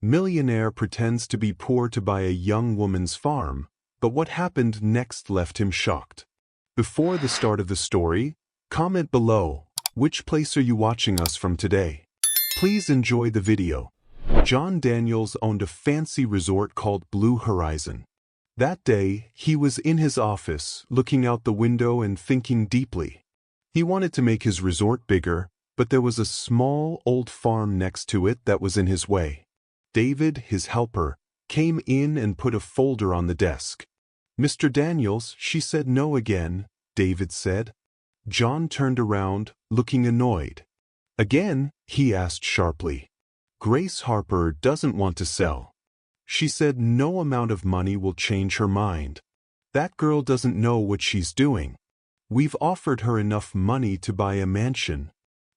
Millionaire pretends to be poor to buy a young woman's farm, but what happened next left him shocked. Before the start of the story, comment below, which place are you watching us from today? Please enjoy the video. John Daniels owned a fancy resort called Blue Horizon. That day, he was in his office, looking out the window and thinking deeply. He wanted to make his resort bigger, but there was a small, old farm next to it that was in his way. David, his helper, came in and put a folder on the desk. "Mr. Daniels," she said. "No again," David said. John turned around, looking annoyed. "Again?" he asked sharply. "Grace Harper doesn't want to sell. She said no amount of money will change her mind. That girl doesn't know what she's doing. We've offered her enough money to buy a mansion."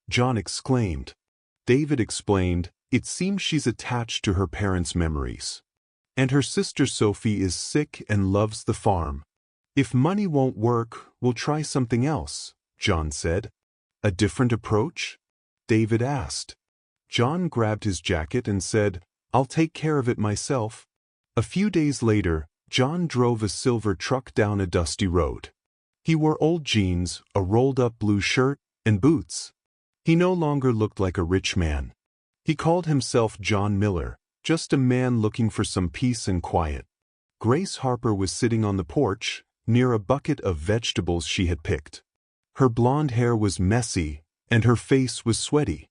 John exclaimed. David explained, "It seems she's attached to her parents' memories. And her sister Sophie is sick and loves the farm. If money won't work, we'll try something else," John said. "A different approach?" David asked. John grabbed his jacket and said, "I'll take care of it myself." A few days later, John drove a silver truck down a dusty road. He wore old jeans, a rolled-up blue shirt, and boots. He no longer looked like a rich man. He called himself John Miller, just a man looking for some peace and quiet. Grace Harper was sitting on the porch, near a bucket of vegetables she had picked. Her blonde hair was messy, and her face was sweaty.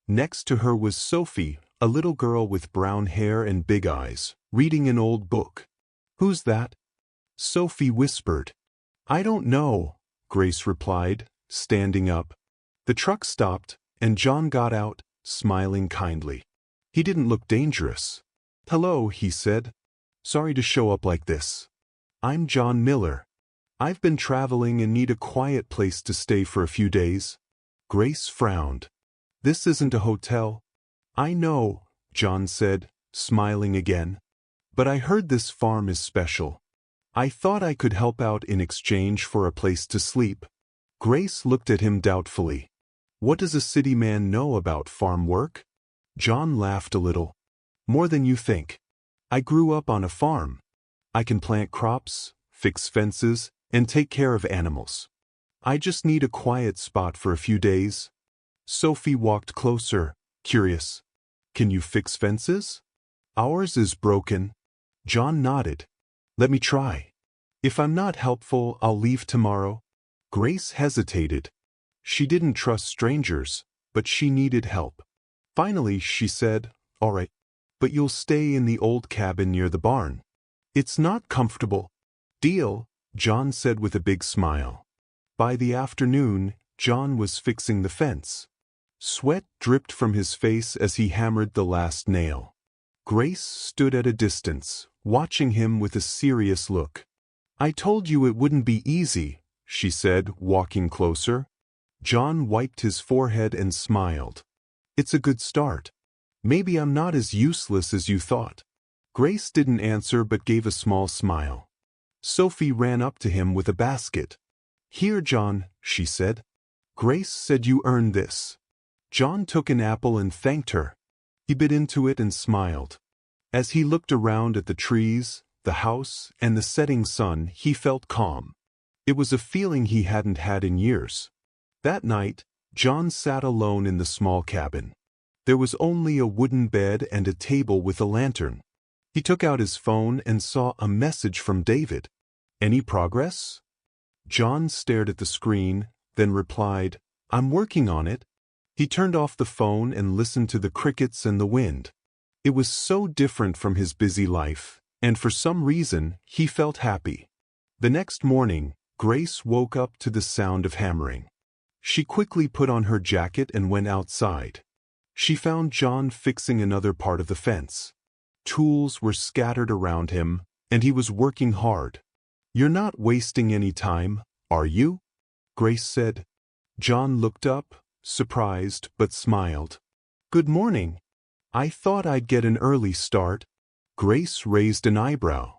Next to her was Sophie, a little girl with brown hair and big eyes, reading an old book. "Who's that?" Sophie whispered. "I don't know," Grace replied, standing up. The truck stopped, and John got out, smiling kindly. He didn't look dangerous. "Hello," he said. "Sorry to show up like this. I'm John Miller. I've been traveling and need a quiet place to stay for a few days." Grace frowned. "This isn't a hotel." "I know," John said, smiling again. "But I heard this farm is special. I thought I could help out in exchange for a place to sleep." Grace looked at him doubtfully. "What does a city man know about farm work?" John laughed a little. "More than you think. I grew up on a farm. I can plant crops, fix fences, and take care of animals. I just need a quiet spot for a few days." Sophie walked closer, curious. "Can you fix fences?" "Ours is broken." John nodded. "Let me try. If I'm not helpful, I'll leave tomorrow." Grace hesitated. She didn't trust strangers, but she needed help. Finally, she said, "All right, but you'll stay in the old cabin near the barn. It's not comfortable." "Deal," John said with a big smile. By the afternoon, John was fixing the fence. Sweat dripped from his face as he hammered the last nail. Grace stood at a distance, watching him with a serious look. "I told you it wouldn't be easy," she said, walking closer. John wiped his forehead and smiled. "It's a good start. Maybe I'm not as useless as you thought." Grace didn't answer but gave a small smile. Sophie ran up to him with a basket. "Here, John," she said. "Grace said you earned this." John took an apple and thanked her. He bit into it and smiled. As he looked around at the trees, the house, and the setting sun, he felt calm. It was a feeling he hadn't had in years. That night, John sat alone in the small cabin. There was only a wooden bed and a table with a lantern. He took out his phone and saw a message from David. "Any progress?" John stared at the screen, then replied, "I'm working on it." He turned off the phone and listened to the crickets and the wind. It was so different from his busy life, and for some reason, he felt happy. The next morning, Grace woke up to the sound of hammering. She quickly put on her jacket and went outside. She found John fixing another part of the fence. Tools were scattered around him, and he was working hard. "You're not wasting any time, are you?" Grace said. John looked up, surprised, but smiled. "Good morning. I thought I'd get an early start." Grace raised an eyebrow.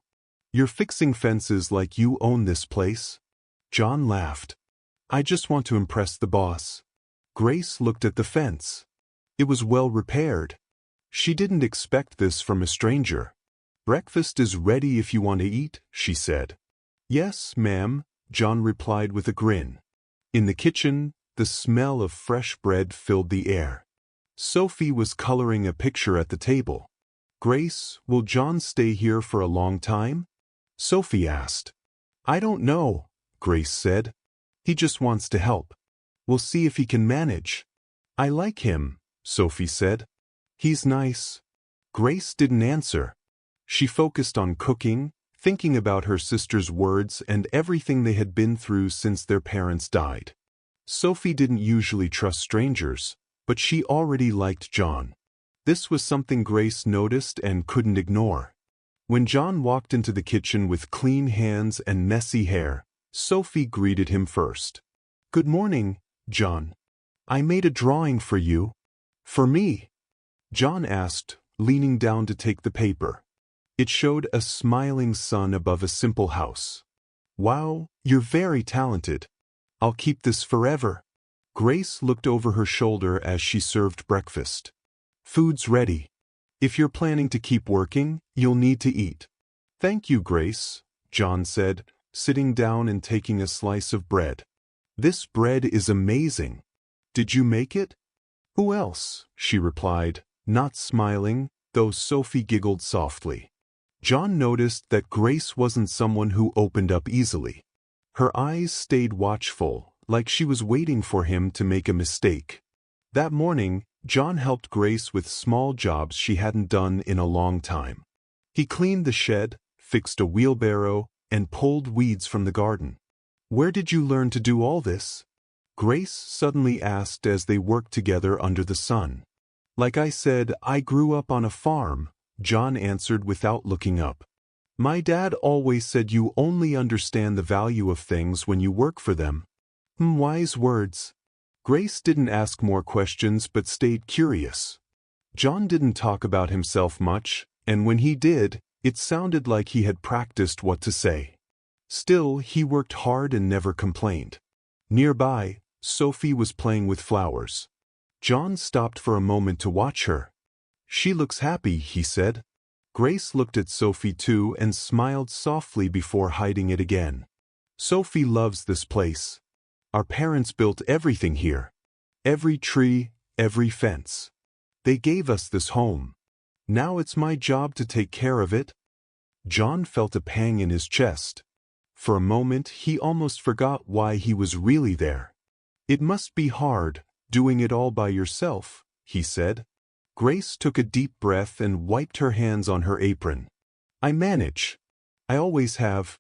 "You're fixing fences like you own this place?" John laughed. "I just want to impress the boss." Grace looked at the fence. It was well repaired. She didn't expect this from a stranger. "Breakfast is ready if you want to eat," she said. "Yes, ma'am," John replied with a grin. In the kitchen, the smell of fresh bread filled the air. Sophie was coloring a picture at the table. "Grace, will John stay here for a long time?" Sophie asked. "I don't know," Grace said. "He just wants to help. We'll see if he can manage." "I like him," Sophie said. "He's nice." Grace didn't answer. She focused on cooking, thinking about her sister's words and everything they had been through since their parents died. Sophie didn't usually trust strangers, but she already liked John. This was something Grace noticed and couldn't ignore. When John walked into the kitchen with clean hands and messy hair, Sophie greeted him first. "Good morning, John. I made a drawing for you." "For me?" John asked, leaning down to take the paper. It showed a smiling sun above a simple house. "Wow, you're very talented. I'll keep this forever." Grace looked over her shoulder as she served breakfast. "Food's ready. If you're planning to keep working, you'll need to eat." "Thank you, Grace," John said, sitting down and taking a slice of bread. "This bread is amazing. Did you make it?" "Who else?" she replied, not smiling, though Sophie giggled softly. John noticed that Grace wasn't someone who opened up easily. Her eyes stayed watchful, like she was waiting for him to make a mistake. That morning, John helped Grace with small jobs she hadn't done in a long time. He cleaned the shed, fixed a wheelbarrow, and pulled weeds from the garden. "Where did you learn to do all this?" Grace suddenly asked as they worked together under the sun. "Like I said, I grew up on a farm," John answered without looking up. "My dad always said you only understand the value of things when you work for them." Wise words. Grace didn't ask more questions but stayed curious. John didn't talk about himself much, and when he did, it sounded like he had practiced what to say. Still, he worked hard and never complained. Nearby, Sophie was playing with flowers. John stopped for a moment to watch her. "She looks happy," he said. Grace looked at Sophie too and smiled softly before hiding it again. "Sophie loves this place. Our parents built everything here. Every tree, every fence. They gave us this home. Now it's my job to take care of it." John felt a pang in his chest. For a moment, he almost forgot why he was really there. "It must be hard, doing it all by yourself," he said. Grace took a deep breath and wiped her hands on her apron. "I manage. I always have."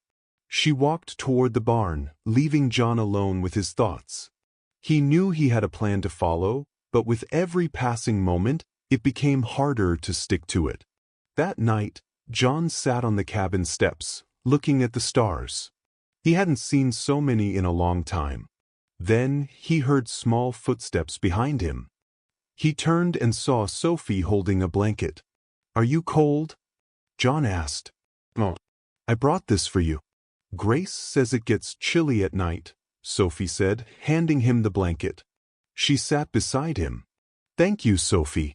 She walked toward the barn, leaving John alone with his thoughts. He knew he had a plan to follow, but with every passing moment, it became harder to stick to it. That night, John sat on the cabin steps, looking at the stars. He hadn't seen so many in a long time. Then he heard small footsteps behind him. He turned and saw Sophie holding a blanket. "Are you cold?" John asked. "Oh, I brought this for you." "Grace says it gets chilly at night," Sophie said, handing him the blanket. She sat beside him. "Thank you, Sophie.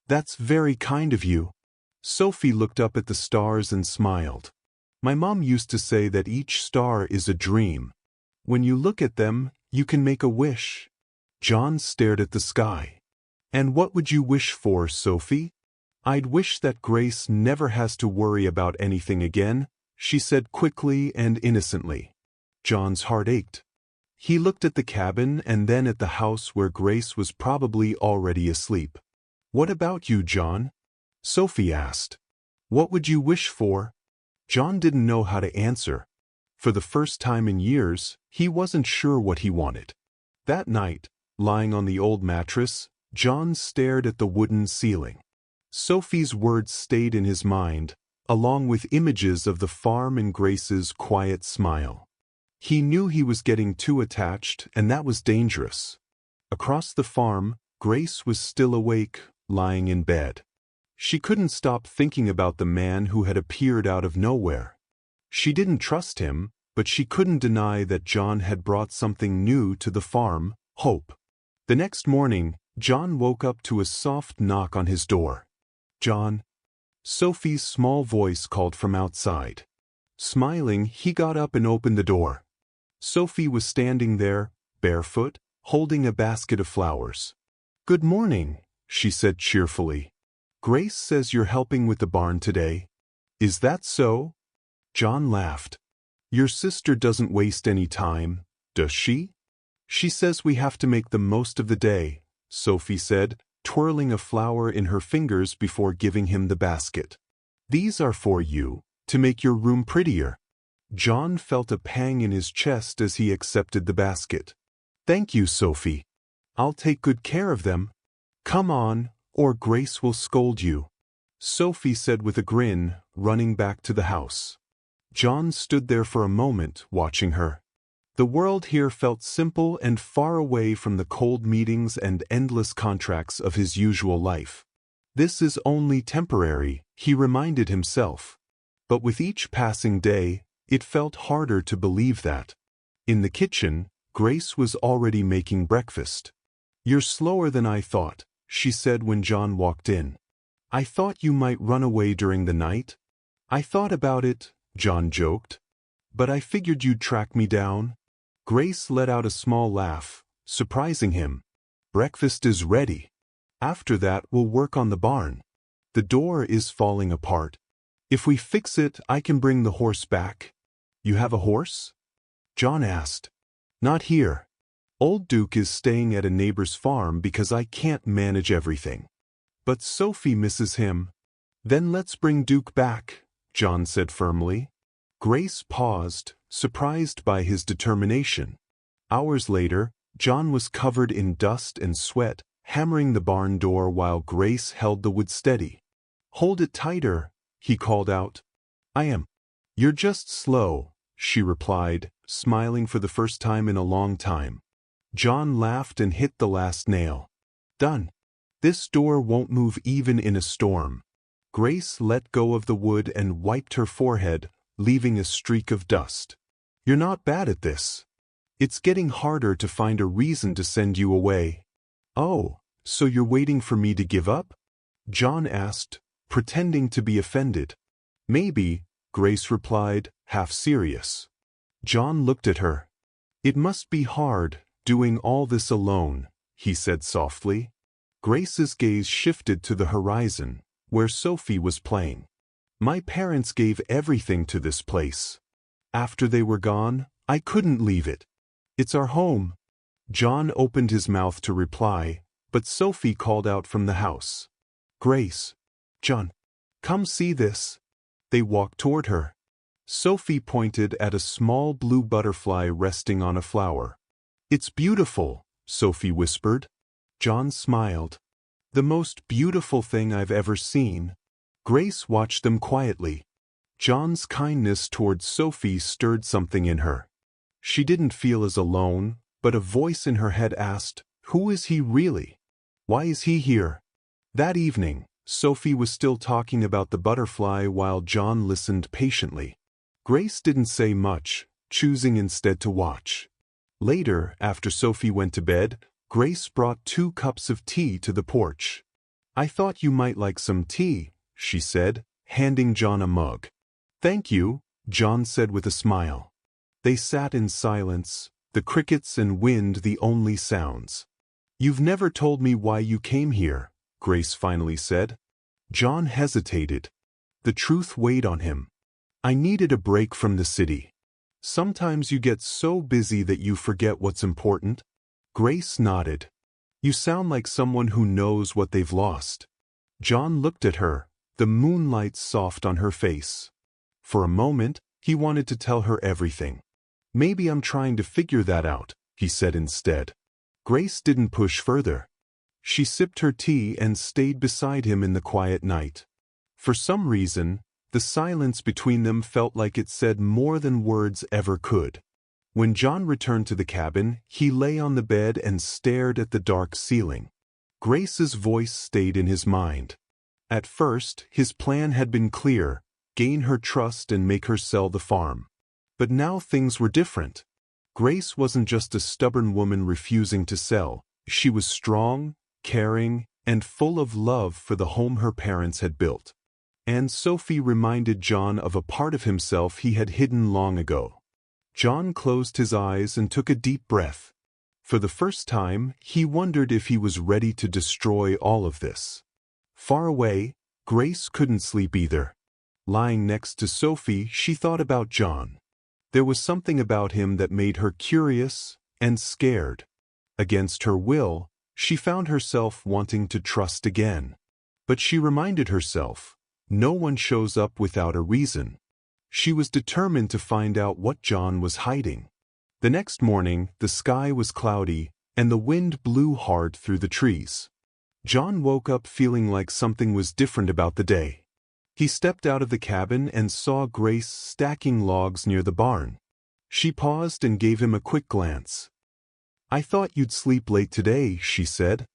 That's very kind of you." Sophie looked up at the stars and smiled. "My mom used to say that each star is a dream. When you look at them, you can make a wish." John stared at the sky. "And what would you wish for, Sophie?" "I'd wish that Grace never has to worry about anything again," she said quickly and innocently. John's heart ached. He looked at the cabin and then at the house where Grace was probably already asleep. "What about you, John?" Sophie asked. "What would you wish for?" John didn't know how to answer. For the first time in years, he wasn't sure what he wanted. That night, lying on the old mattress, John stared at the wooden ceiling. Sophie's words stayed in his mind, along with images of the farm and Grace's quiet smile. He knew he was getting too attached, and that was dangerous. Across the farm, Grace was still awake, lying in bed. She couldn't stop thinking about the man who had appeared out of nowhere. She didn't trust him, but she couldn't deny that John had brought something new to the farm, hope. The next morning, John woke up to a soft knock on his door. John?" Sophie's small voice called from outside. Smiling, he got up and opened the door. Sophie was standing there, barefoot, holding a basket of flowers. "Good morning," she said cheerfully. "Grace says you're helping with the barn today. Is that so?" John laughed. "Your sister doesn't waste any time, does she?" "She says we have to make the most of the day," Sophie said, twirling a flower in her fingers before giving him the basket. "These are for you, to make your room prettier." John felt a pang in his chest as he accepted the basket. "Thank you, Sophie. I'll take good care of them. Come on, or Grace will scold you," Sophie said with a grin, running back to the house. John stood there for a moment, watching her. The world here felt simple and far away from the cold meetings and endless contracts of his usual life. This is only temporary, he reminded himself. But with each passing day, it felt harder to believe that. In the kitchen, Grace was already making breakfast. "You're slower than I thought," she said when John walked in. "I thought you might run away during the night." "I thought about it," John joked. "But I figured you'd track me down." Grace let out a small laugh, surprising him. "Breakfast is ready. After that we'll work on the barn. The door is falling apart. If we fix it, I can bring the horse back." "You have a horse?" John asked. "Not here. Old Duke is staying at a neighbor's farm because I can't manage everything. But Sophie misses him." "Then let's bring Duke back," John said firmly. Grace paused, surprised by his determination. Hours later, John was covered in dust and sweat, hammering the barn door while Grace held the wood steady. "Hold it tighter," he called out. "I am." "You're just slow," she replied, smiling for the first time in a long time. John laughed and hit the last nail. "Done. This door won't move even in a storm." Grace let go of the wood and wiped her forehead, leaving a streak of dust. "You're not bad at this. It's getting harder to find a reason to send you away." "Oh, so you're waiting for me to give up?" John asked, pretending to be offended. "Maybe," Grace replied, half serious. John looked at her. "It must be hard, doing all this alone," he said softly. Grace's gaze shifted to the horizon, where Sophie was playing. "My parents gave everything to this place. After they were gone, I couldn't leave it. It's our home." John opened his mouth to reply, but Sophie called out from the house. "Grace. John. Come see this." They walked toward her. Sophie pointed at a small blue butterfly resting on a flower. "It's beautiful," Sophie whispered. John smiled. "The most beautiful thing I've ever seen." Grace watched them quietly. John's kindness towards Sophie stirred something in her. She didn't feel as alone, but a voice in her head asked, "Who is he really? Why is he here?" That evening, Sophie was still talking about the butterfly while John listened patiently. Grace didn't say much, choosing instead to watch. Later, after Sophie went to bed, Grace brought 2 cups of tea to the porch. "I thought you might like some tea," she said, handing John a mug. "Thank you," John said with a smile. They sat in silence, the crickets and wind the only sounds. "You've never told me why you came here," Grace finally said. John hesitated. The truth weighed on him. "I needed a break from the city. Sometimes you get so busy that you forget what's important." Grace nodded. "You sound like someone who knows what they've lost." John looked at her, the moonlight soft on her face. For a moment, he wanted to tell her everything. "Maybe I'm trying to figure that out," he said instead. Grace didn't push further. She sipped her tea and stayed beside him in the quiet night. For some reason, the silence between them felt like it said more than words ever could. When John returned to the cabin, he lay on the bed and stared at the dark ceiling. Grace's voice stayed in his mind. At first, his plan had been clear: gain her trust and make her sell the farm. But now things were different. Grace wasn't just a stubborn woman refusing to sell. She was strong, caring, and full of love for the home her parents had built. And Sophie reminded John of a part of himself he had hidden long ago. John closed his eyes and took a deep breath. For the first time, he wondered if he was ready to destroy all of this. Far away, Grace couldn't sleep either. Lying next to Sophie, she thought about John. There was something about him that made her curious and scared. Against her will, she found herself wanting to trust again. But she reminded herself, no one shows up without a reason. She was determined to find out what John was hiding. The next morning, the sky was cloudy, and the wind blew hard through the trees. John woke up feeling like something was different about the day. He stepped out of the cabin and saw Grace stacking logs near the barn. She paused and gave him a quick glance. "I thought you'd sleep late today," she said.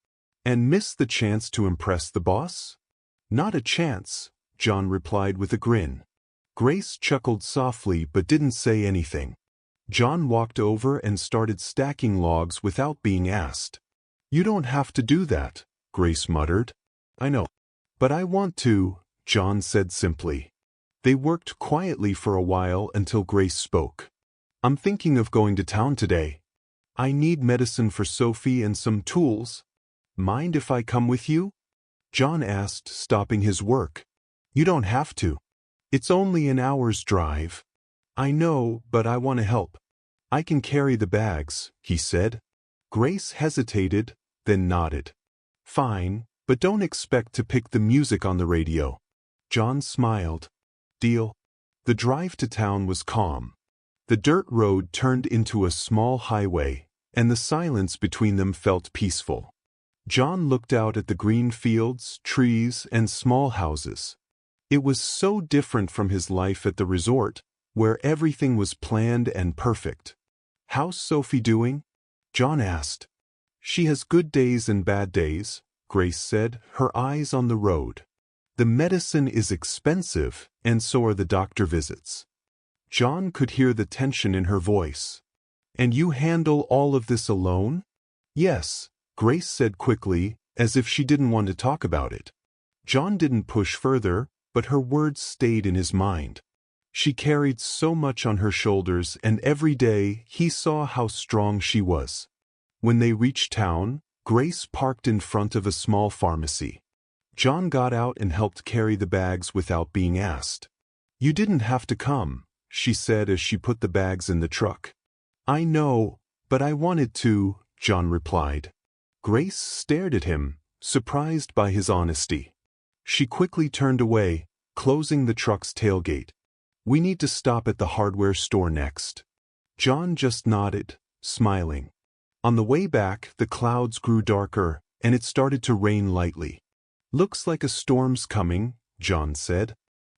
"And miss the chance to impress the boss?" "Not a chance," John replied with a grin. Grace chuckled softly but didn't say anything. John walked over and started stacking logs without being asked. "You don't have to do that," Grace muttered. "I know. But I want to," John said simply. They worked quietly for a while until Grace spoke. "I'm thinking of going to town today. I need medicine for Sophie and some tools. Mind if I come with you?" John asked, stopping his work. "You don't have to. It's only an hour's drive." "I know, but I want to help. I can carry the bags," he said. Grace hesitated, then nodded. "Fine, but don't expect to pick the music on the radio." John smiled. "Deal." The drive to town was calm. The dirt road turned into a small highway, and the silence between them felt peaceful. John looked out at the green fields, trees, and small houses. It was so different from his life at the resort, where everything was planned and perfect. "How's Sophie doing?" John asked. "She has good days and bad days," Grace said, her eyes on the road. "The medicine is expensive, and so are the doctor visits." John could hear the tension in her voice. "And you handle all of this alone?" "Yes," Grace said quickly, as if she didn't want to talk about it. John didn't push further, but her words stayed in his mind. She carried so much on her shoulders, and every day he saw how strong she was. When they reached town, Grace parked in front of a small pharmacy. John got out and helped carry the bags without being asked. "You didn't have to come," she said as she put the bags in the truck. "I know, but I wanted to," John replied. Grace stared at him, surprised by his honesty. She quickly turned away, closing the truck's tailgate. "We need to stop at the hardware store next." John just nodded, smiling. On the way back, the clouds grew darker, and it started to rain lightly. "Looks like a storm's coming," John said.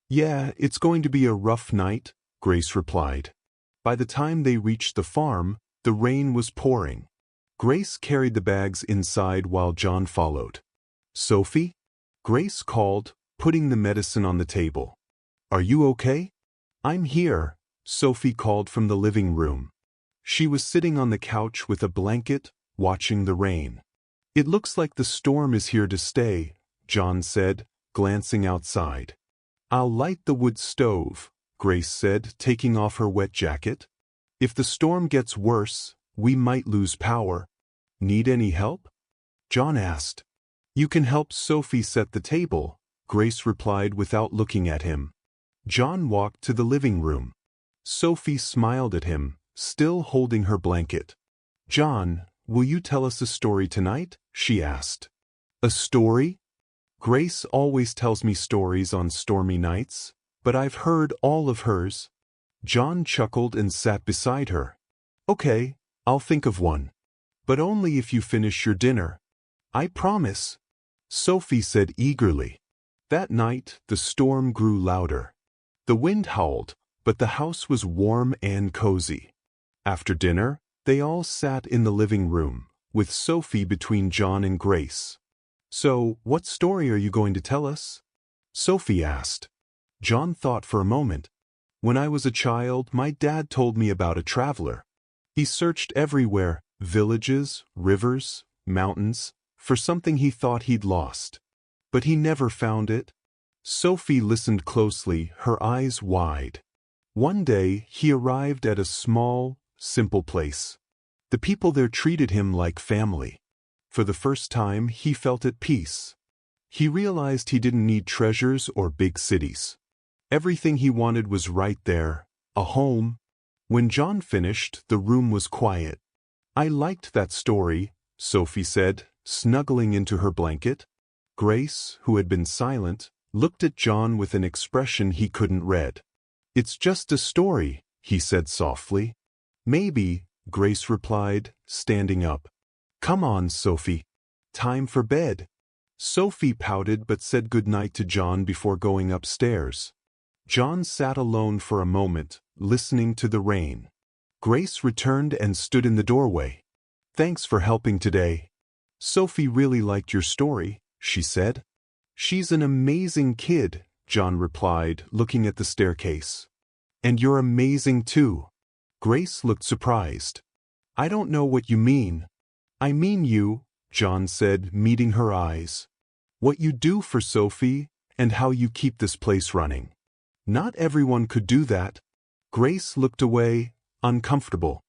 "Yeah, it's going to be a rough night," Grace replied. By the time they reached the farm, the rain was pouring. Grace carried the bags inside while John followed. "Sophie?" Grace called, putting the medicine on the table. "Are you okay?" "I'm here," Sophie called from the living room. She was sitting on the couch with a blanket, watching the rain. "It looks like the storm is here to stay," John said, glancing outside. "I'll light the wood stove," Grace said, taking off her wet jacket. "If the storm gets worse, we might lose power." "Need any help?" John asked. "You can help Sophie set the table," Grace replied without looking at him. John walked to the living room. Sophie smiled at him, still holding her blanket. "John, will you tell us a story tonight?" she asked. "A story?" "Grace always tells me stories on stormy nights, but I've heard all of hers." John chuckled and sat beside her. "Okay, I'll think of one. But only if you finish your dinner." "I promise," Sophie said eagerly. That night, the storm grew louder. The wind howled, but the house was warm and cozy. After dinner, they all sat in the living room, with Sophie between John and Grace. "So, what story are you going to tell us?" Sophie asked. John thought for a moment. "When I was a child, my dad told me about a traveler. He searched everywhere, villages, rivers, mountains, for something he thought he'd lost. But he never found it. Sophie listened closely, her eyes wide. One day, he arrived at a small, simple place. The people there treated him like family. For the first time, he felt at peace. He realized he didn't need treasures or big cities. Everything he wanted was right there, a home. When John finished, the room was quiet. "I liked that story," Sophie said, snuggling into her blanket. Grace, who had been silent, looked at John with an expression he couldn't read. "It's just a story," he said softly. "Maybe," Grace replied, standing up. "Come on, Sophie. Time for bed." Sophie pouted but said goodnight to John before going upstairs. John sat alone for a moment, listening to the rain. Grace returned and stood in the doorway. "Thanks for helping today. Sophie really liked your story," she said. "She's an amazing kid," John replied, looking at the staircase. "And you're amazing too." Grace looked surprised. "I don't know what you mean." "I mean you," John said, meeting her eyes. "What you do for Sophie, and how you keep this place running. Not everyone could do that." Grace looked away, uncomfortable.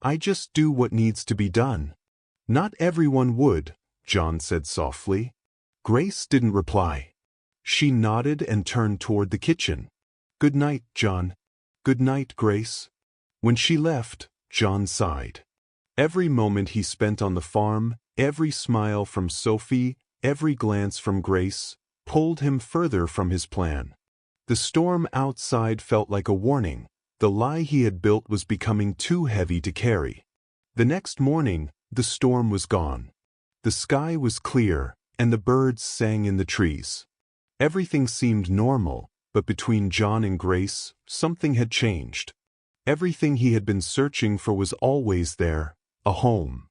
"I just do what needs to be done." "Not everyone would," John said softly. Grace didn't reply. She nodded and turned toward the kitchen. "Good night, John." "Good night, Grace." When she left, John sighed. Every moment he spent on the farm, every smile from Sophie, every glance from Grace, pulled him further from his plan. The storm outside felt like a warning. The lie he had built was becoming too heavy to carry. The next morning, the storm was gone. The sky was clear, and the birds sang in the trees. Everything seemed normal, but between John and Grace, something had changed. Everything he had been searching for was always there, a home.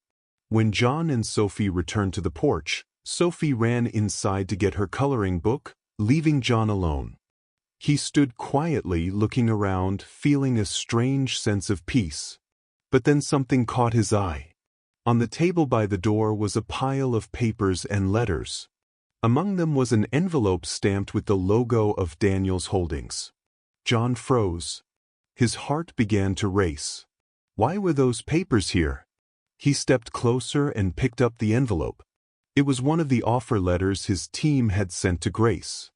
When John and Sophie returned to the porch, Sophie ran inside to get her coloring book, leaving John alone. He stood quietly looking around, feeling a strange sense of peace. But then something caught his eye. On the table by the door was a pile of papers and letters. Among them was an envelope stamped with the logo of Daniel's Holdings. John froze. His heart began to race. Why were those papers here? He stepped closer and picked up the envelope. It was one of the offer letters his team had sent to Grace.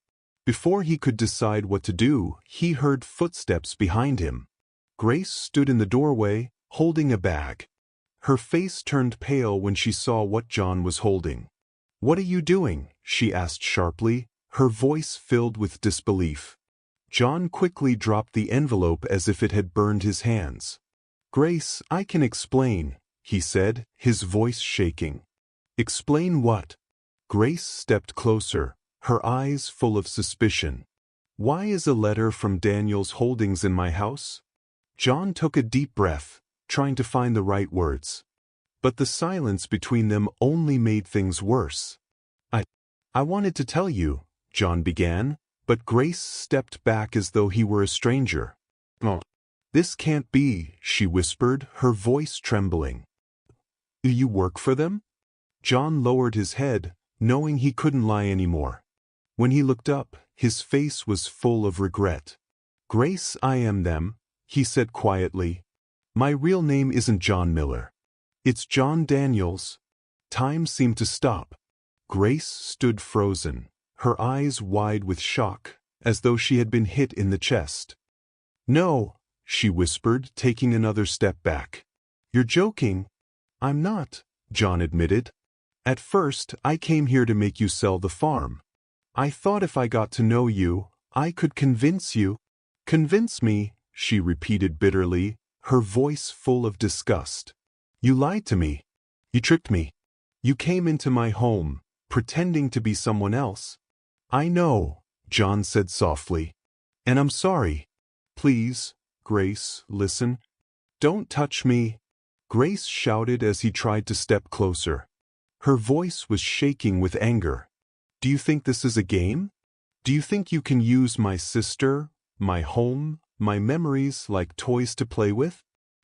Before he could decide what to do, he heard footsteps behind him. Grace stood in the doorway, holding a bag. Her face turned pale when she saw what John was holding. "What are you doing?" she asked sharply, her voice filled with disbelief. John quickly dropped the envelope as if it had burned his hands. "Grace, I can explain," he said, his voice shaking. "Explain what?" Grace stepped closer, her eyes full of suspicion. "Why is a letter from Daniel's Holdings in my house?" John took a deep breath, trying to find the right words. But the silence between them only made things worse. I wanted to tell you," John began, but Grace stepped back as though he were a stranger. "Oh, this can't be," she whispered, her voice trembling. "Do you work for them?" John lowered his head, knowing he couldn't lie anymore. When he looked up, his face was full of regret. "Grace, I am them," he said quietly. "My real name isn't John Miller. It's John Daniels." Time seemed to stop. Grace stood frozen, her eyes wide with shock, as though she had been hit in the chest. "No," she whispered, taking another step back. "You're joking." "I'm not," John admitted. "At first, I came here to make you sell the farm. I thought if I got to know you, I could convince you." "Convince me," she repeated bitterly, her voice full of disgust. "You lied to me. You tricked me. You came into my home, pretending to be someone else." "I know," John said softly. "And I'm sorry." "Please, Grace, listen. Don't touch me," Grace shouted as he tried to step closer. Her voice was shaking with anger. "Do you think this is a game? Do you think you can use my sister, my home, my memories like toys to play with?"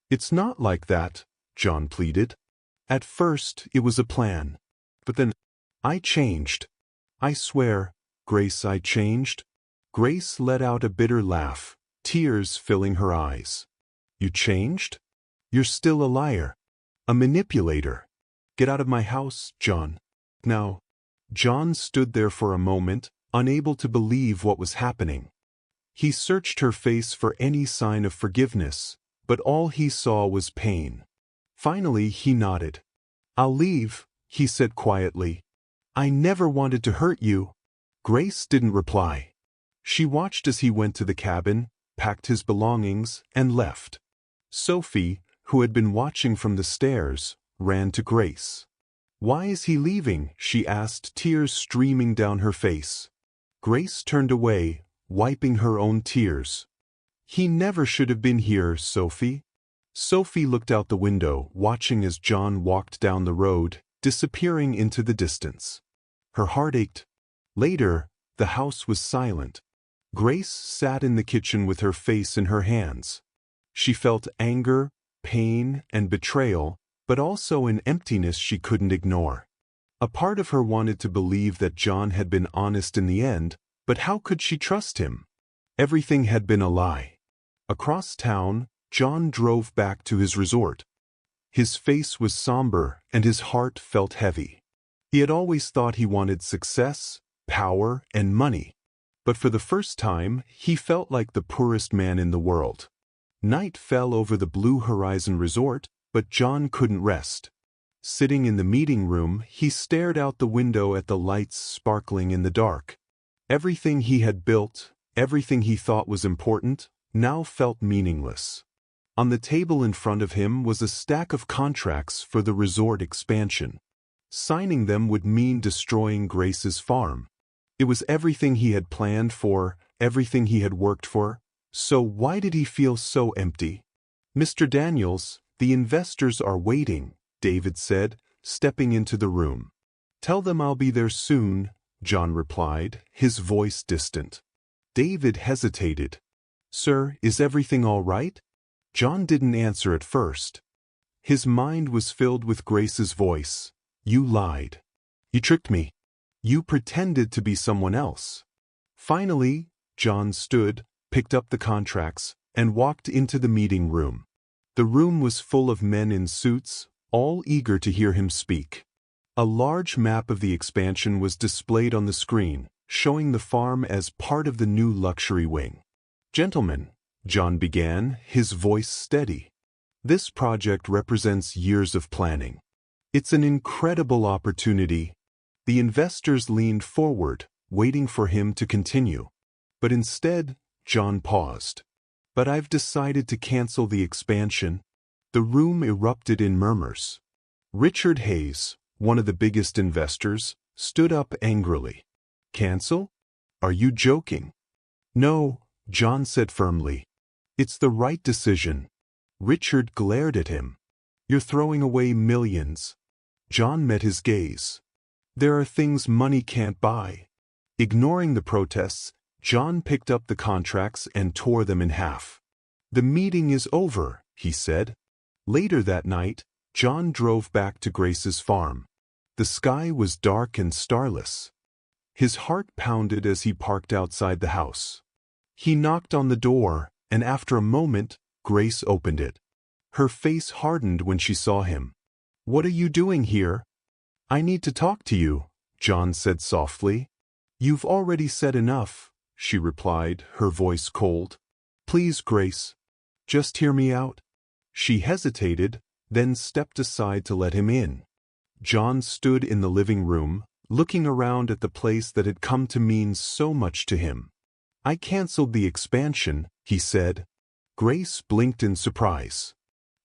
"It's not like that," John pleaded. "At first, it was a plan. But then I changed. I swear, Grace, I changed. Grace let out a bitter laugh, tears filling her eyes. You changed? You're still a liar. A manipulator. Get out of my house, John. Now. John stood there for a moment, unable to believe what was happening. He searched her face for any sign of forgiveness, but all he saw was pain. Finally he nodded. I'll leave, he said quietly. I never wanted to hurt you. Grace didn't reply. She watched as he went to the cabin, packed his belongings, and left. Sophie, who had been watching from the stairs, ran to Grace. Why is he leaving? She asked, tears streaming down her face. Grace turned away, wiping her own tears. He never should have been here, Sophie. Sophie looked out the window, watching as John walked down the road, disappearing into the distance. Her heart ached. Later, the house was silent. Grace sat in the kitchen with her face in her hands. She felt anger, pain, and betrayal, but also an emptiness she couldn't ignore. A part of her wanted to believe that John had been honest in the end, but how could she trust him? Everything had been a lie. Across town, John drove back to his resort. His face was somber and his heart felt heavy. He had always thought he wanted success, power, and money. But for the first time, he felt like the poorest man in the world. Night fell over the Blue Horizon Resort, but John couldn't rest. Sitting in the meeting room, he stared out the window at the lights sparkling in the dark. Everything he had built, everything he thought was important, now felt meaningless. On the table in front of him was a stack of contracts for the resort expansion. Signing them would mean destroying Grace's farm. It was everything he had planned for, everything he had worked for. So why did he feel so empty? Mr. Daniels, the investors are waiting, David said, stepping into the room. Tell them I'll be there soon, John replied, his voice distant. David hesitated. Sir, is everything all right? John didn't answer at first. His mind was filled with Grace's voice. You lied. You tricked me. You pretended to be someone else. Finally, John stood, picked up the contracts, and walked into the meeting room. The room was full of men in suits, all eager to hear him speak. A large map of the expansion was displayed on the screen, showing the farm as part of the new luxury wing. Gentlemen, John began, his voice steady. This project represents years of planning. It's an incredible opportunity. The investors leaned forward, waiting for him to continue. But instead, John paused. But I've decided to cancel the expansion. The room erupted in murmurs. Richard Hayes, one of the biggest investors, stood up angrily. Cancel? Are you joking? No, John said firmly. It's the right decision. Richard glared at him. You're throwing away millions. John met his gaze. There are things money can't buy. Ignoring the protests, John picked up the contracts and tore them in half. The meeting is over, he said. Later that night, John drove back to Grace's farm. The sky was dark and starless. His heart pounded as he parked outside the house. He knocked on the door, and after a moment, Grace opened it. Her face hardened when she saw him. What are you doing here? I need to talk to you, John said softly. You've already said enough, she replied, her voice cold. Please, Grace, just hear me out. She hesitated, then stepped aside to let him in. John stood in the living room, looking around at the place that had come to mean so much to him. I canceled the expansion, he said. Grace blinked in surprise.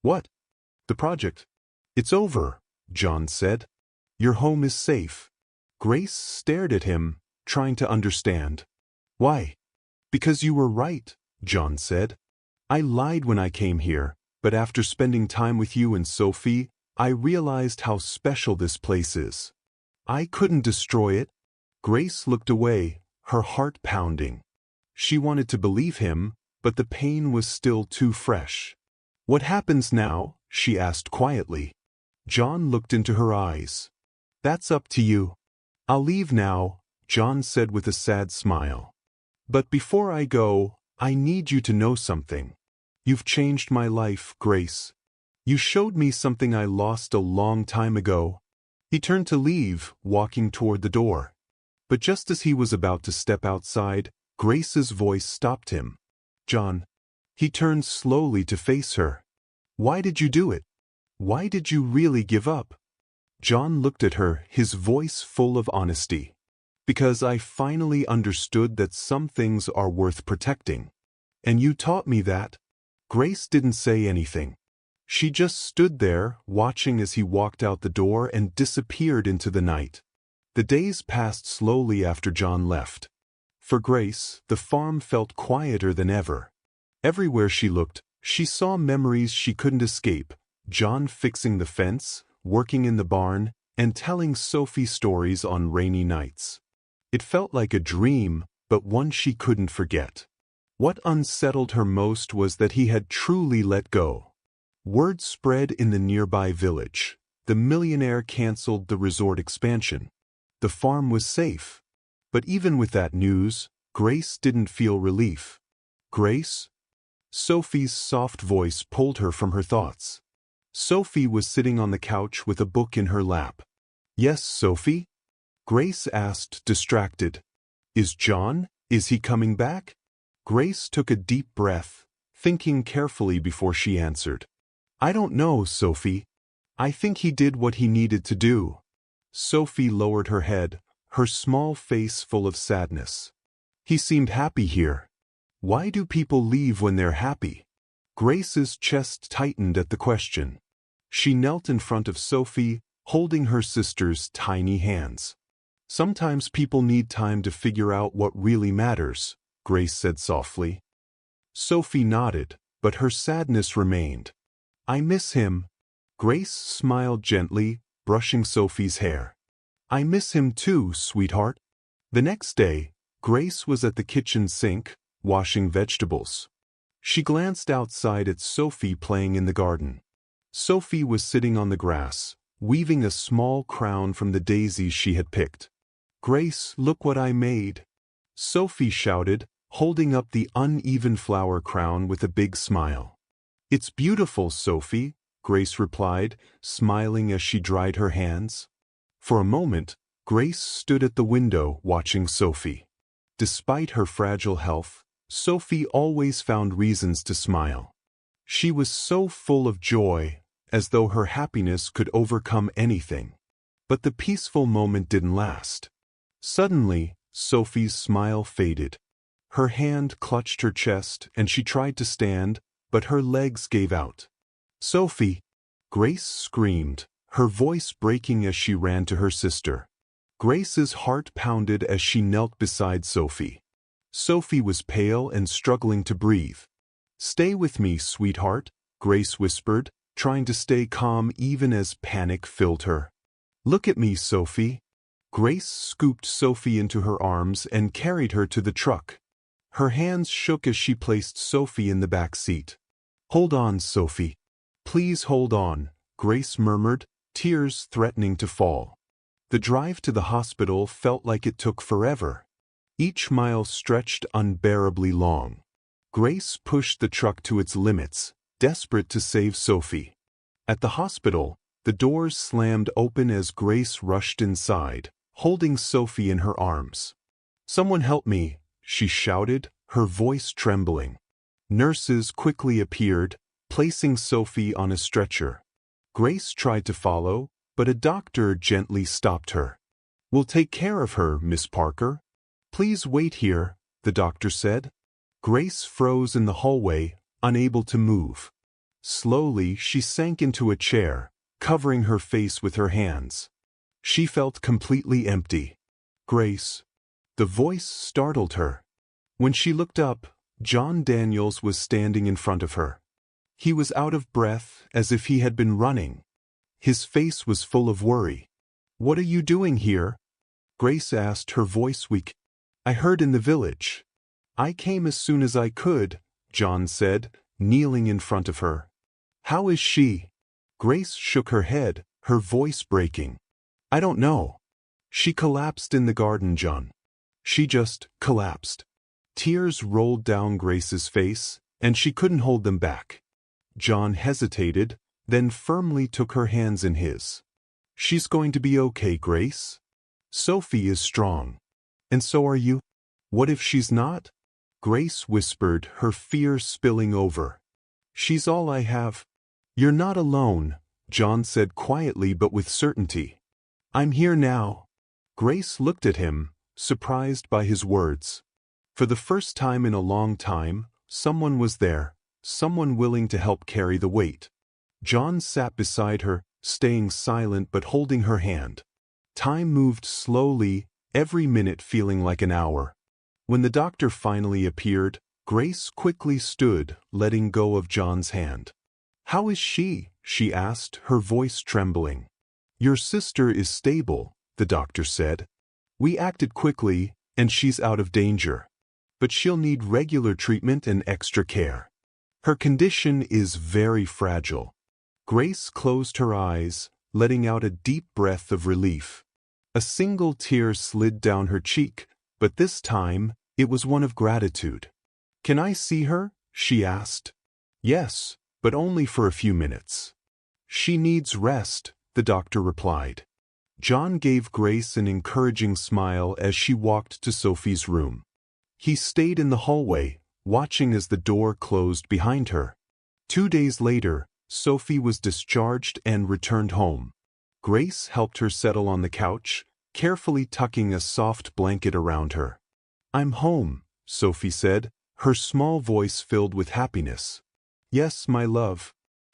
What? The project? It's over, John said. Your home is safe. Grace stared at him, trying to understand. Why? Because you were right, John said. I lied when I came here, but after spending time with you and Sophie, I realized how special this place is. I couldn't destroy it. Grace looked away, her heart pounding. She wanted to believe him, but the pain was still too fresh. What happens now? She asked quietly. John looked into her eyes. That's up to you. I'll leave now, John said with a sad smile. But before I go, I need you to know something. You've changed my life, Grace. You showed me something I lost a long time ago. He turned to leave, walking toward the door. But just as he was about to step outside, Grace's voice stopped him. John. He turned slowly to face her. Why did you do it? Why did you really give up? John looked at her, his voice full of honesty. Because I finally understood that some things are worth protecting. And you taught me that. Grace didn't say anything. She just stood there, watching as he walked out the door and disappeared into the night. The days passed slowly after John left. For Grace, the farm felt quieter than ever. Everywhere she looked, she saw memories she couldn't escape. John fixing the fence, working in the barn, and telling Sophie stories on rainy nights. It felt like a dream, but one she couldn't forget. What unsettled her most was that he had truly let go. Word spread in the nearby village. The Millionaire canceled the resort expansion. The farm was safe. But even with that news, Grace didn't feel relief. Grace? Sophie's soft voice pulled her from her thoughts. Sophie was sitting on the couch with a book in her lap. Yes, Sophie? Grace asked, distracted. Is he coming back? Grace took a deep breath, thinking carefully before she answered. I don't know, Sophie. I think he did what he needed to do. Sophie lowered her head, her small face full of sadness. He seemed happy here. Why do people leave when they're happy? Grace's chest tightened at the question. She knelt in front of Sophie, holding her sister's tiny hands. Sometimes people need time to figure out what really matters, Grace said softly. Sophie nodded, but her sadness remained. I miss him. Grace smiled gently, brushing Sophie's hair. I miss him too, sweetheart. The next day, Grace was at the kitchen sink, washing vegetables. She glanced outside at Sophie playing in the garden. Sophie was sitting on the grass, weaving a small crown from the daisies she had picked. Grace, look what I made. Sophie shouted, holding up the uneven flower crown with a big smile. It's beautiful, Sophie, Grace replied, smiling as she dried her hands. For a moment, Grace stood at the window watching Sophie. Despite her fragile health, Sophie always found reasons to smile. She was so full of joy, as though her happiness could overcome anything. But the peaceful moment didn't last. Suddenly, Sophie's smile faded. Her hand clutched her chest and she tried to stand, but her legs gave out. Sophie! Grace screamed, her voice breaking as she ran to her sister. Grace's heart pounded as she knelt beside Sophie. Sophie was pale and struggling to breathe. Stay with me, sweetheart, Grace whispered, trying to stay calm even as panic filled her. Look at me, Sophie. Grace scooped Sophie into her arms and carried her to the truck. Her hands shook as she placed Sophie in the back seat. Hold on, Sophie. Please hold on, Grace murmured, tears threatening to fall. The drive to the hospital felt like it took forever. Each mile stretched unbearably long. Grace pushed the truck to its limits, desperate to save Sophie. At the hospital, the doors slammed open as Grace rushed inside, holding Sophie in her arms. Someone help me, she shouted, her voice trembling. Nurses quickly appeared, placing Sophie on a stretcher. Grace tried to follow, but a doctor gently stopped her. We'll take care of her, Miss Parker. Please wait here, the doctor said. Grace froze in the hallway, unable to move. Slowly, she sank into a chair, covering her face with her hands. She felt completely empty. Grace. The voice startled her. When she looked up, John Daniels was standing in front of her. He was out of breath, as if he had been running. His face was full of worry. What are you doing here? Grace asked, her voice weak. I heard in the village. I came as soon as I could, John said, kneeling in front of her. How is she? Grace shook her head, her voice breaking. I don't know. She collapsed in the garden, John. She just collapsed. Tears rolled down Grace's face, and she couldn't hold them back. John hesitated, then firmly took her hands in his. She's going to be okay, Grace. Sophie is strong. And so are you. What if she's not? Grace whispered, her fear spilling over. She's all I have. You're not alone, John said quietly but with certainty. I'm here now. Grace looked at him, surprised by his words. For the first time in a long time, someone was there, someone willing to help carry the weight. John sat beside her, staying silent but holding her hand. Time moved slowly, every minute feeling like an hour. When the doctor finally appeared, Grace quickly stood, letting go of John's hand. How is she? She asked, her voice trembling. Your sister is stable, the doctor said. We acted quickly, and she's out of danger. But she'll need regular treatment and extra care. Her condition is very fragile. Grace closed her eyes, letting out a deep breath of relief. A single tear slid down her cheek, but this time, it was one of gratitude. Can I see her? She asked. Yes, but only for a few minutes. She needs rest, the doctor replied. John gave Grace an encouraging smile as she walked to Sophie's room. He stayed in the hallway, watching as the door closed behind her. 2 days later, Sophie was discharged and returned home. Grace helped her settle on the couch, carefully tucking a soft blanket around her. I'm home, Sophie said, her small voice filled with happiness. Yes, my love.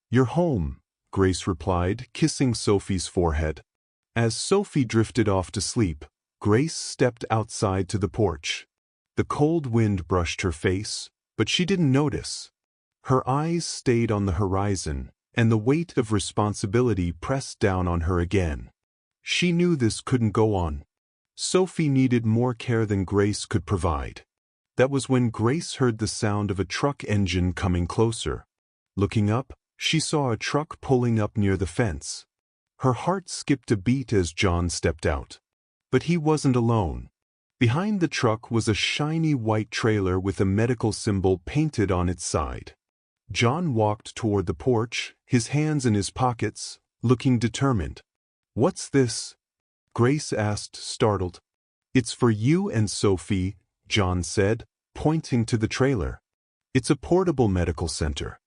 You're home, Grace replied, kissing Sophie's forehead. As Sophie drifted off to sleep, Grace stepped outside to the porch. The cold wind brushed her face, but she didn't notice. Her eyes stayed on the horizon, and the weight of responsibility pressed down on her again. She knew this couldn't go on. Sophie needed more care than Grace could provide. That was when Grace heard the sound of a truck engine coming closer. Looking up, she saw a truck pulling up near the fence. Her heart skipped a beat as John stepped out. But he wasn't alone. Behind the truck was a shiny white trailer with a medical symbol painted on its side. John walked toward the porch, his hands in his pockets, looking determined. What's this? Grace asked, startled. It's for you and Sophie, John said, pointing to the trailer. It's a portable medical center.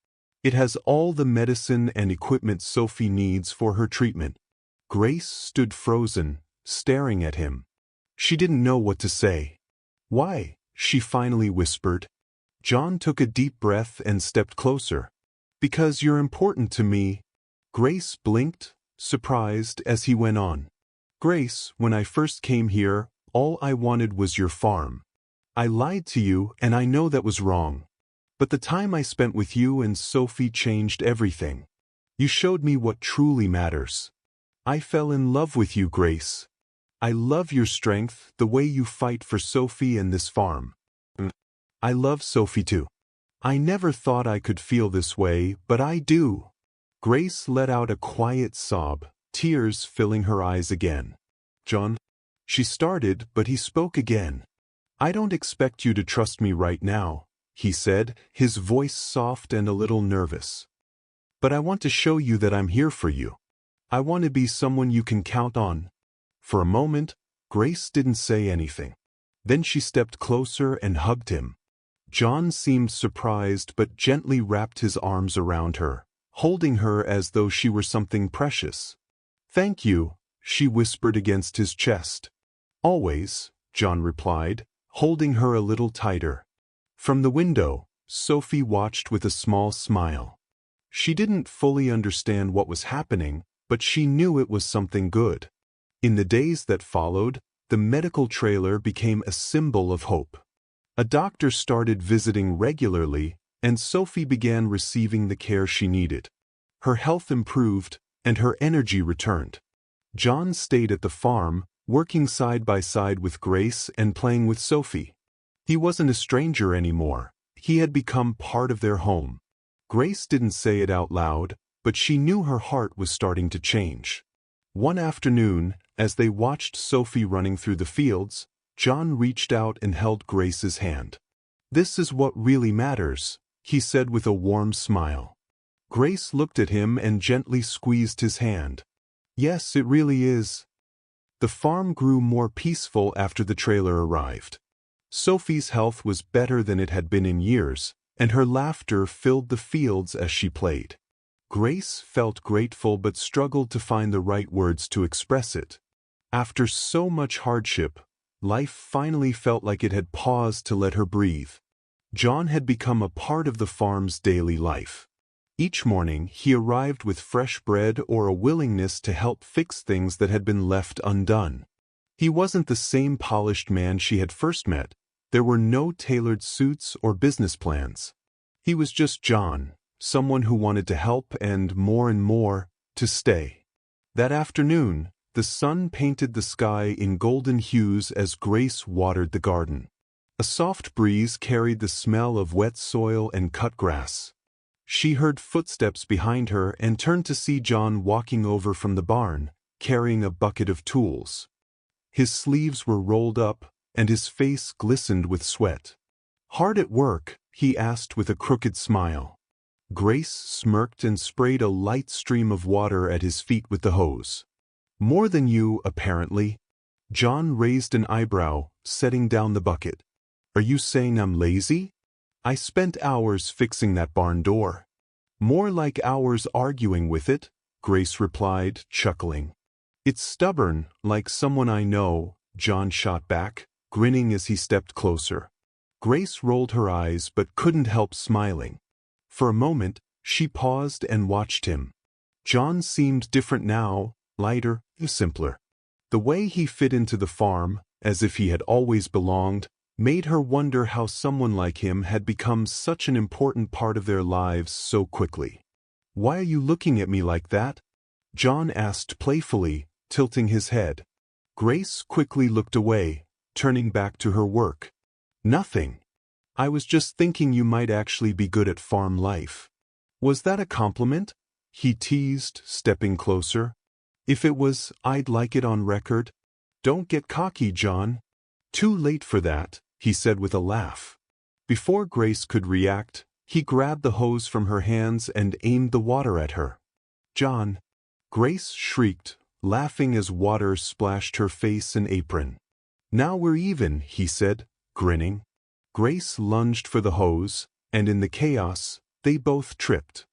It has all the medicine and equipment Sophie needs for her treatment. Grace stood frozen, staring at him. She didn't know what to say. Why? She finally whispered. John took a deep breath and stepped closer. Because you're important to me. Grace blinked, surprised as he went on. Grace, when I first came here, all I wanted was your farm. I lied to you, and I know that was wrong. But the time I spent with you and Sophie changed everything. You showed me what truly matters. I fell in love with you, Grace. I love your strength, the way you fight for Sophie and this farm. I love Sophie too. I never thought I could feel this way, but I do. Grace let out a quiet sob, tears filling her eyes again. John? She started, but he spoke again. I don't expect you to trust me right now, he said, his voice soft and a little nervous. But I want to show you that I'm here for you. I want to be someone you can count on. For a moment, Grace didn't say anything. Then she stepped closer and hugged him. John seemed surprised but gently wrapped his arms around her, holding her as though she were something precious. Thank you, she whispered against his chest. Always, John replied, holding her a little tighter. From the window, Sophie watched with a small smile. She didn't fully understand what was happening, but she knew it was something good. In the days that followed, the medical trailer became a symbol of hope. A doctor started visiting regularly, and Sophie began receiving the care she needed. Her health improved, and her energy returned. John stayed at the farm, working side by side with Grace and playing with Sophie. He wasn't a stranger anymore. He had become part of their home. Grace didn't say it out loud, but she knew her heart was starting to change. One afternoon, as they watched Sophie running through the fields, John reached out and held Grace's hand. "This is what really matters," he said with a warm smile. Grace looked at him and gently squeezed his hand. "Yes, it really is." The farm grew more peaceful after the trailer arrived. Sophie's health was better than it had been in years, and her laughter filled the fields as she played. Grace felt grateful but struggled to find the right words to express it. After so much hardship, life finally felt like it had paused to let her breathe. John had become a part of the farm's daily life. Each morning he arrived with fresh bread or a willingness to help fix things that had been left undone. He wasn't the same polished man she had first met. There were no tailored suits or business plans. He was just John, someone who wanted to help and more, to stay. That afternoon, the sun painted the sky in golden hues as Grace watered the garden. A soft breeze carried the smell of wet soil and cut grass. She heard footsteps behind her and turned to see John walking over from the barn, carrying a bucket of tools. His sleeves were rolled up, and his face glistened with sweat. "Hard at work?" he asked with a crooked smile. Grace smirked and sprayed a light stream of water at his feet with the hose. "More than you, apparently." John raised an eyebrow, setting down the bucket. "Are you saying I'm lazy? I spent hours fixing that barn door." "More like hours arguing with it," Grace replied, chuckling. "It's stubborn, like someone I know," John shot back, grinning as he stepped closer. Grace rolled her eyes but couldn't help smiling. For a moment, she paused and watched him. John seemed different now, lighter, simpler. The way he fit into the farm, as if he had always belonged, made her wonder how someone like him had become such an important part of their lives so quickly. "Why are you looking at me like that?" John asked playfully, tilting his head. Grace quickly looked away, turning back to her work. "Nothing. I was just thinking you might actually be good at farm life." "Was that a compliment?" he teased, stepping closer. "If it was, I'd like it on record." "Don't get cocky, John." "Too late for that," he said with a laugh. Before Grace could react, he grabbed the hose from her hands and aimed the water at her. "John!" Grace shrieked, laughing as water splashed her face and apron. "Now we're even," he said, grinning. Grace lunged for the hose, and in the chaos, they both tripped.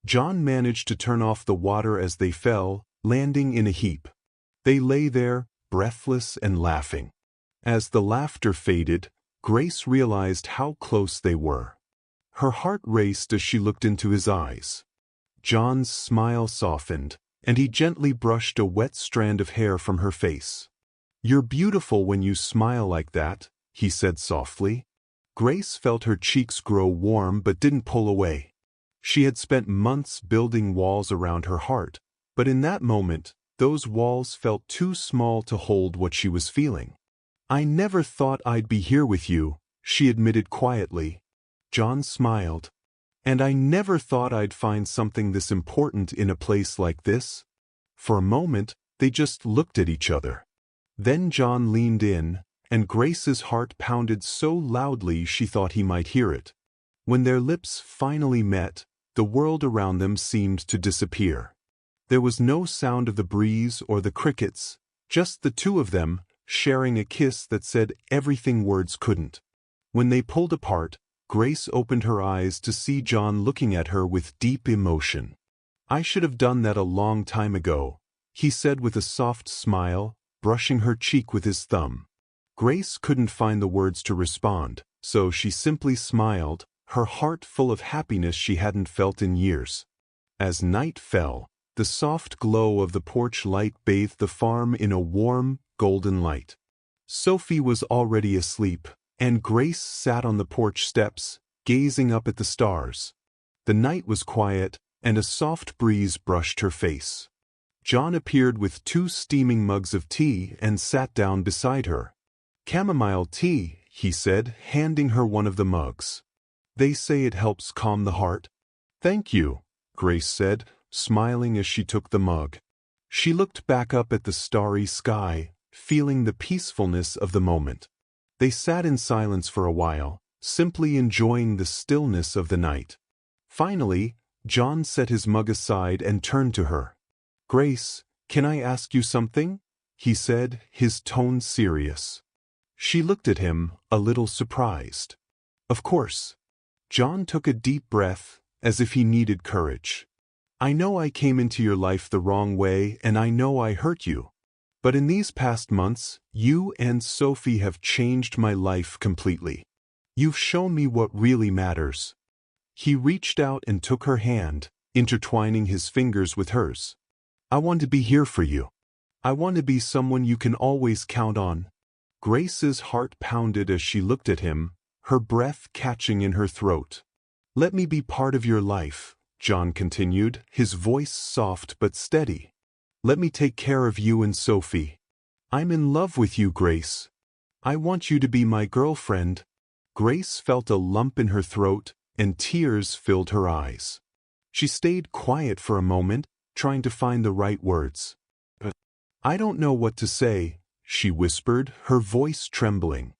John managed to turn off the water as they fell, landing in a heap. They lay there, breathless and laughing. As the laughter faded, Grace realized how close they were. Her heart raced as she looked into his eyes. John's smile softened, and he gently brushed a wet strand of hair from her face. "You're beautiful when you smile like that," he said softly. Grace felt her cheeks grow warm but didn't pull away. She had spent months building walls around her heart, but in that moment, those walls felt too small to hold what she was feeling. "I never thought I'd be here with you," she admitted quietly. John smiled. "And I never thought I'd find something this important in a place like this." For a moment, they just looked at each other. Then John leaned in, and Grace's heart pounded so loudly she thought he might hear it. When their lips finally met, the world around them seemed to disappear. There was no sound of the breeze or the crickets, just the two of them, sharing a kiss that said everything words couldn't. When they pulled apart, Grace opened her eyes to see John looking at her with deep emotion. "I should have done that a long time ago," he said with a soft smile, brushing her cheek with his thumb. Grace couldn't find the words to respond, so she simply smiled, her heart full of happiness she hadn't felt in years. As night fell, the soft glow of the porch light bathed the farm in a warm, golden light. Sophie was already asleep, and Grace sat on the porch steps, gazing up at the stars. The night was quiet, and a soft breeze brushed her face. John appeared with 2 steaming mugs of tea and sat down beside her. "Chamomile tea," he said, handing her one of the mugs. "They say it helps calm the heart." "Thank you," Grace said, smiling as she took the mug. She looked back up at the starry sky, feeling the peacefulness of the moment. They sat in silence for a while, simply enjoying the stillness of the night. Finally, John set his mug aside and turned to her. "Grace, can I ask you something?" he said, his tone serious. She looked at him, a little surprised. "Of course." John took a deep breath, as if he needed courage. "I know I came into your life the wrong way and I know I hurt you. But in these past months, you and Sophie have changed my life completely. You've shown me what really matters." He reached out and took her hand, intertwining his fingers with hers. "I want to be here for you. I want to be someone you can always count on." Grace's heart pounded as she looked at him, her breath catching in her throat. "Let me be part of your life," John continued, his voice soft but steady. "Let me take care of you and Sophie. I'm in love with you, Grace. I want you to be my girlfriend." Grace felt a lump in her throat, and tears filled her eyes. She stayed quiet for a moment, trying to find the right words. "I don't know what to say," she whispered, her voice trembling.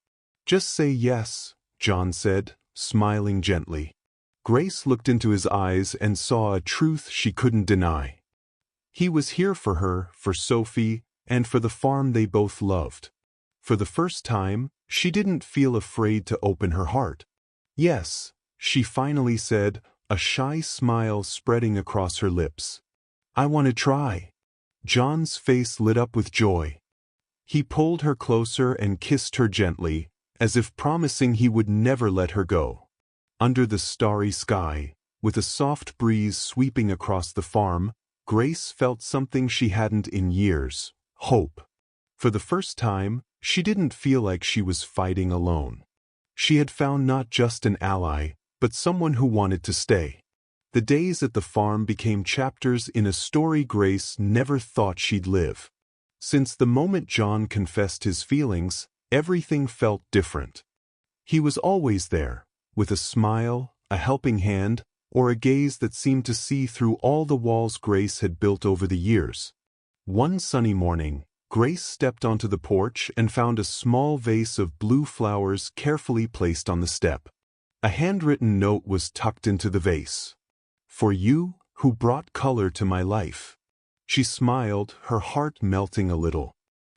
"Just say yes," John said, smiling gently. Grace looked into his eyes and saw a truth she couldn't deny. He was here for her, for Sophie, and for the farm they both loved. For the first time, she didn't feel afraid to open her heart. "Yes," she finally said, a shy smile spreading across her lips. "I want to try." John's face lit up with joy. He pulled her closer and kissed her gently, as if promising he would never let her go. Under the starry sky, with a soft breeze sweeping across the farm, Grace felt something she hadn't in years: hope. For the first time, she didn't feel like she was fighting alone. She had found not just an ally, but someone who wanted to stay. The days at the farm became chapters in a story Grace never thought she'd live. Since the moment John confessed his feelings, everything felt different. He was always there, with a smile, a helping hand, or a gaze that seemed to see through all the walls Grace had built over the years. One sunny morning, Grace stepped onto the porch and found a small vase of blue flowers carefully placed on the step. A handwritten note was tucked into the vase. "For you, who brought color to my life." She smiled, her heart melting a little.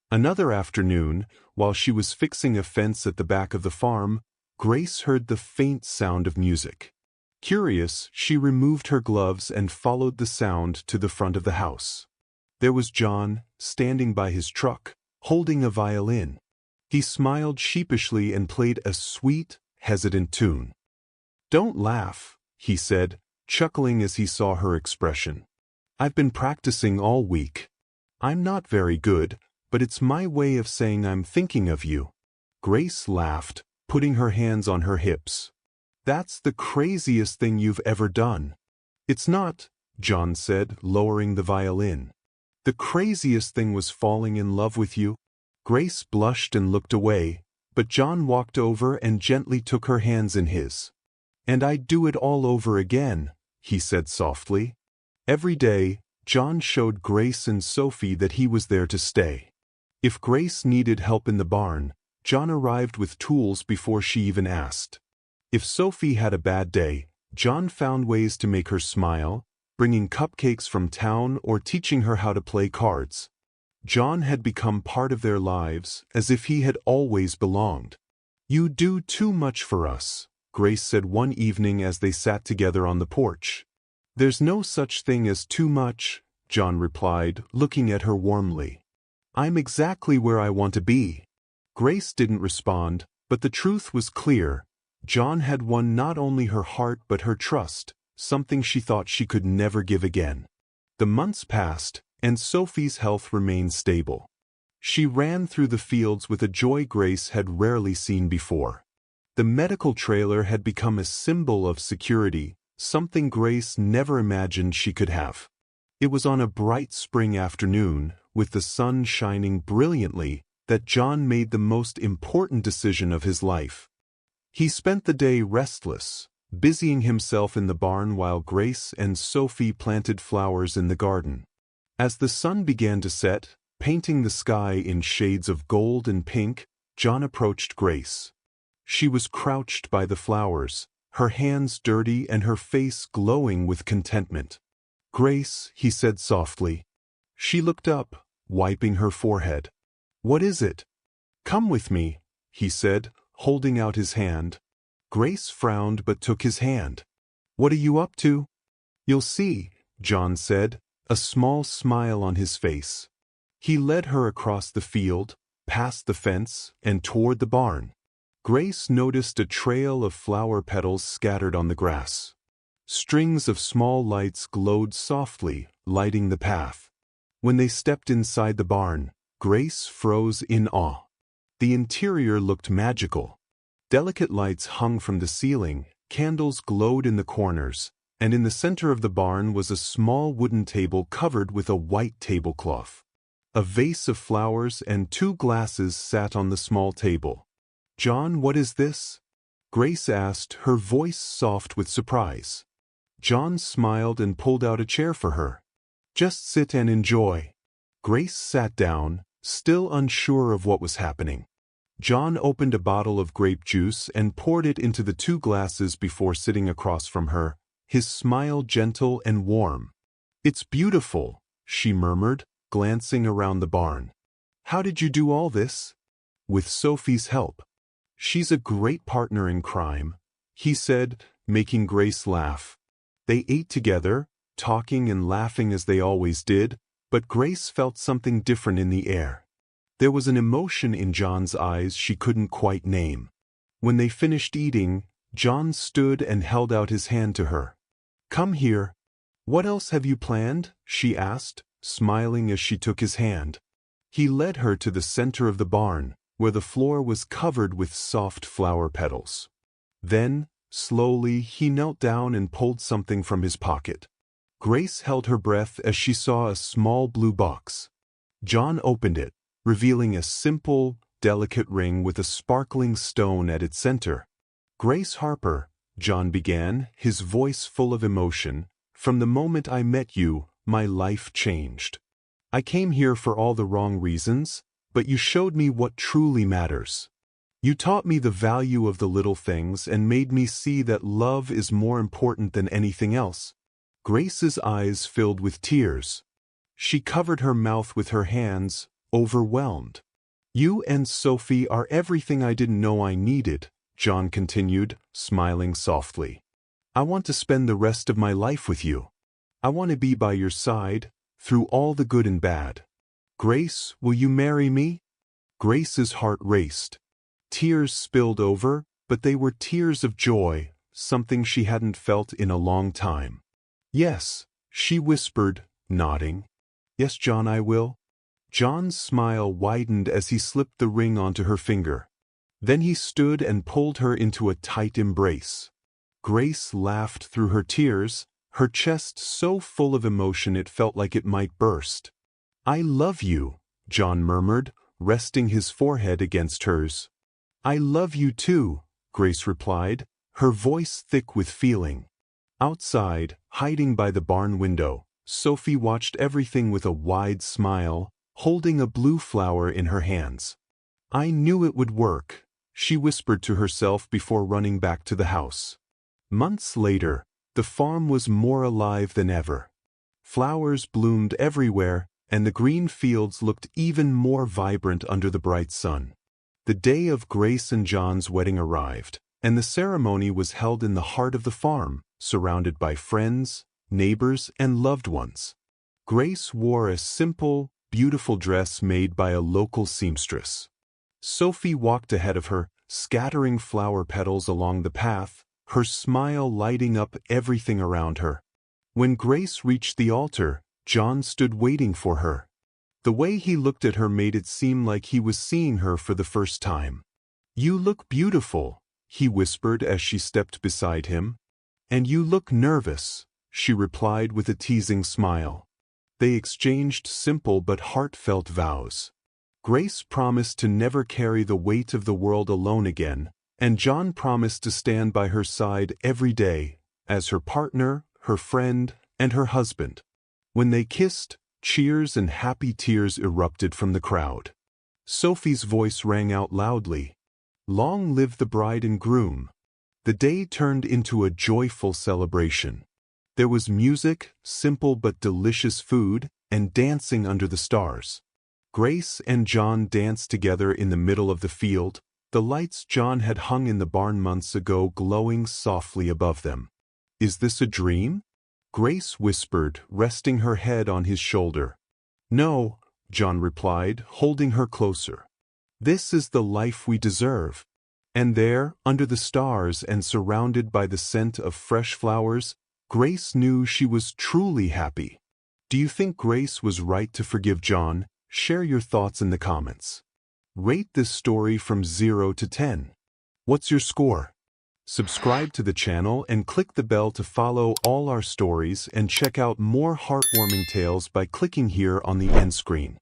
Another afternoon, while she was fixing a fence at the back of the farm, Grace heard the faint sound of music. Curious, she removed her gloves and followed the sound to the front of the house. There was John, standing by his truck, holding a violin. He smiled sheepishly and played a sweet, hesitant tune. "Don't laugh," he said, chuckling as he saw her expression. "I've been practicing all week. I'm not very good, but it's my way of saying I'm thinking of you." Grace laughed, putting her hands on her hips. "That's the craziest thing you've ever done." "It's not," John said, lowering the violin. "The craziest thing was falling in love with you." Grace blushed and looked away, but John walked over and gently took her hands in his. "And I'd do it all over again," he said softly. Every day, John showed Grace and Sophie that he was there to stay. If Grace needed help in the barn, John arrived with tools before she even asked. If Sophie had a bad day, John found ways to make her smile, bringing cupcakes from town or teaching her how to play cards. John had become part of their lives, as if he had always belonged. "You do too much for us," Grace said one evening as they sat together on the porch. "There's no such thing as too much," John replied, looking at her warmly. "I'm exactly where I want to be." Grace didn't respond, but the truth was clear. John had won not only her heart but her trust, something she thought she could never give again. The months passed, and Sophie's health remained stable. She ran through the fields with a joy Grace had rarely seen before. The medical trailer had become a symbol of security, something Grace never imagined she could have. It was on a bright spring afternoon, with the sun shining brilliantly, that John made the most important decision of his life. He spent the day restless, busying himself in the barn while Grace and Sophie planted flowers in the garden. As the sun began to set, painting the sky in shades of gold and pink, John approached Grace. She was crouched by the flowers, her hands dirty and her face glowing with contentment. "Grace," he said softly. She looked up, wiping her forehead. "What is it?" "Come with me," he said, holding out his hand. Grace frowned but took his hand. "What are you up to?" "You'll see," John said, a small smile on his face. He led her across the field, past the fence, and toward the barn. Grace noticed a trail of flower petals scattered on the grass. Strings of small lights glowed softly, lighting the path. When they stepped inside the barn, Grace froze in awe. The interior looked magical. Delicate lights hung from the ceiling, candles glowed in the corners, and in the center of the barn was a small wooden table covered with a white tablecloth. A vase of flowers and 2 glasses sat on the small table. "John, what is this?" Grace asked, her voice soft with surprise. John smiled and pulled out a chair for her. "Just sit and enjoy." Grace sat down, still unsure of what was happening. John opened a bottle of grape juice and poured it into the 2 glasses before sitting across from her, his smile gentle and warm. "It's beautiful," she murmured, glancing around the barn. "How did you do all this?" "With Sophie's help. She's a great partner in crime," he said, making Grace laugh. They ate together, talking and laughing as they always did, but Grace felt something different in the air. There was an emotion in John's eyes she couldn't quite name. When they finished eating, John stood and held out his hand to her. "Come here." "What else have you planned?" she asked, smiling as she took his hand. He led her to the center of the barn, where the floor was covered with soft flower petals. Then, slowly, he knelt down and pulled something from his pocket. Grace held her breath as she saw a small blue box. John opened it, revealing a simple, delicate ring with a sparkling stone at its center. "Grace Harper," John began, his voice full of emotion, "from the moment I met you, my life changed. I came here for all the wrong reasons, but you showed me what truly matters. You taught me the value of the little things and made me see that love is more important than anything else." Grace's eyes filled with tears. She covered her mouth with her hands, overwhelmed. "You and Sophie are everything I didn't know I needed," John continued, smiling softly. "I want to spend the rest of my life with you. I want to be by your side, through all the good and bad. Grace, will you marry me?" Grace's heart raced. Tears spilled over, but they were tears of joy, something she hadn't felt in a long time. "Yes," she whispered, nodding. "Yes, John, I will." John's smile widened as he slipped the ring onto her finger. Then he stood and pulled her into a tight embrace. Grace laughed through her tears, her chest so full of emotion it felt like it might burst. "I love you," John murmured, resting his forehead against hers. "I love you too," Grace replied, her voice thick with feeling. Outside, hiding by the barn window, Sophie watched everything with a wide smile, holding a blue flower in her hands. "I knew it would work," she whispered to herself before running back to the house. Months later, the farm was more alive than ever. Flowers bloomed everywhere, and the green fields looked even more vibrant under the bright sun. The day of Grace and John's wedding arrived, and the ceremony was held in the heart of the farm, surrounded by friends, neighbors, and loved ones. Grace wore a simple, beautiful dress made by a local seamstress. Sophie walked ahead of her, scattering flower petals along the path, her smile lighting up everything around her. When Grace reached the altar, John stood waiting for her. The way he looked at her made it seem like he was seeing her for the first time. "You look beautiful," he whispered as she stepped beside him. "And you look nervous," she replied with a teasing smile. They exchanged simple but heartfelt vows. Grace promised to never carry the weight of the world alone again, and John promised to stand by her side every day, as her partner, her friend, and her husband. When they kissed, Cheers and happy tears erupted from the crowd. Sophie's voice rang out loudly. Long live the bride and groom. The day turned into a joyful celebration. There was music, simple but delicious food, and dancing under the stars. Grace and John danced together in the middle of the field, the lights John had hung in the barn months ago glowing softly above them. Is this a dream? Grace whispered, resting her head on his shoulder. No, John replied, holding her closer. This is the life we deserve. And there, under the stars and surrounded by the scent of fresh flowers, Grace knew she was truly happy. Do you think Grace was right to forgive John? Share your thoughts in the comments. Rate this story from 0 to 10. What's your score? Subscribe to the channel and click the bell to follow all our stories and check out more heartwarming tales by clicking here on the end screen.